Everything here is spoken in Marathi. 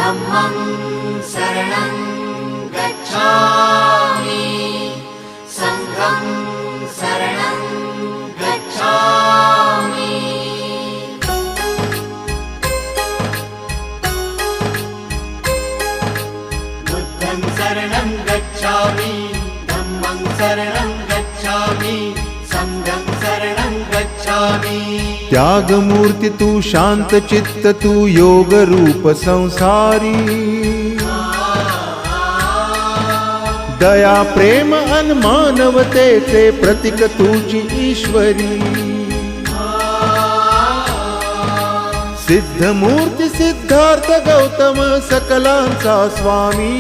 धम्मं शरणं गच्छामि संघं शरणं गच्छामि। बुद्धं शरणं गच्छामि धम्मं शरणं गच्छामि संघं शरणं गच्छामि। त्यागमूर्ती तू शांत चित्त तू योग रूप संसारी दया प्रेम अन मानवतेचे प्रतीक तुझी ईश्वरी। सिद्धमूर्ती सिद्धार्थ गौतम सकलांचा स्वामी